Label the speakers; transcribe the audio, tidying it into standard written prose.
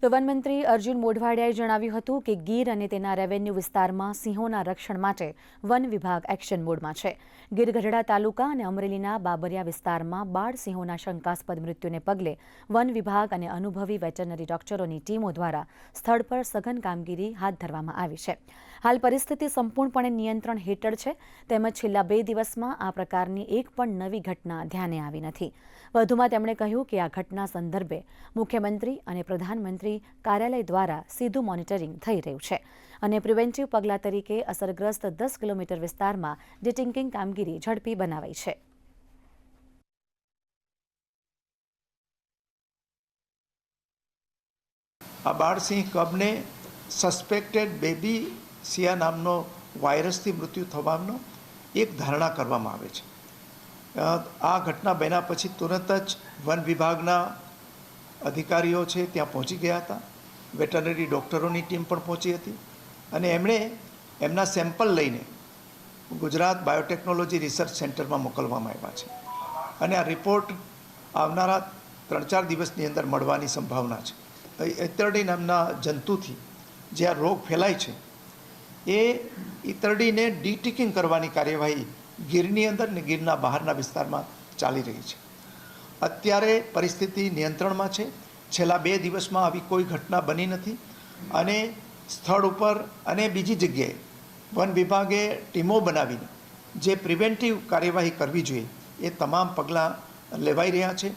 Speaker 1: તો વનમંત્રી અર્જુન મોઢવાડિયાએ જણાવ્યું હતું કે ગીર અને તેના રેવન્યુ વિસ્તારમાં સિંહોના રક્ષણ માટે વન વિભાગ એક્શન મોડમાં છે. ગીર ગઢડા તાલુકા અને અમરેલીના બાબરિયા વિસ્તારમાં બાળ સિંહોના શંકાસ્પદ મૃત્યુને પગલે વન વિભાગ અને અનુભવી વેટરનરી ડોક્ટરોની ટીમો દ્વારા સ્થળ પર સઘન કામગીરી હાથ ધરવામાં આવી છે. હાલ પરિસ્થિતિ સંપૂર્ણપણે નિયંત્રણ હેઠળ છે, તેમજ છેલ્લા 2 દિવસમાં આ પ્રકારની એક પણ નવી ઘટના ધ્યાને આવી નથી. વધુમાં તેમણે કહ્યું કે આ ઘટના સંદર્ભે મુખ્યમંત્રી અને પ્રધાનમંત્રી કાર્યાલય દ્વારા સીધું મોનિટરિંગ થઈ રહ્યું છે અને પ્રિવેન્ટિવ પગલાં તરીકે અસરગ્રસ્ત 10 કિલોમીટર વિસ્તારમાં ડિટિંકિંગ કામગીરી ઝડપી બનાવાઈ છે.
Speaker 2: આ બાળસિંહ કબને સસ્પેક્ટેડ બેબી સિયા નામનો વાયરસથી મૃત્યુ થવાનો એક ધારણા કરવામાં આવે છે. આ ઘટના બન્યા પછી તુરંત જ વન વિભાગના અધિકારીઓ છે ત્યાં પહોંચી ગયા હતા. વેટરનરી ડૉક્ટરોની ટીમ પણ પહોંચી હતી અને એમણે એમના સેમ્પલ લઈને ગુજરાત બાયોટેકનોલોજી રિસર્ચ સેન્ટરમાં મોકલવામાં આવ્યા છે અને આ રિપોર્ટ આવનારા 3-4 દિવસની અંદર મળવાની સંભાવના છે. ઈતરડી નામના જંતુથી જે આ રોગ ફેલાય છે એ ઈતરડીને ડિટિકિંગ કરવાની કાર્યવાહી ગીરની અંદર ને ગીરના બહારના વિસ્તારમાં ચાલી રહી છે. અત્યારે પરિસ્થિતિ નિયંત્રણમાં છે. છેલ્લા 2 દિવસમાં આવી કોઈ ઘટના બની નથી અને સ્થળ ઉપર અને બીજી જગ્યાએ વન વિભાગે ટીમો બનાવીને જે પ્રિવેન્ટિવ કાર્યવાહી કરવી જોઈએ એ તમામ પગલાં લેવાઈ રહ્યા છે.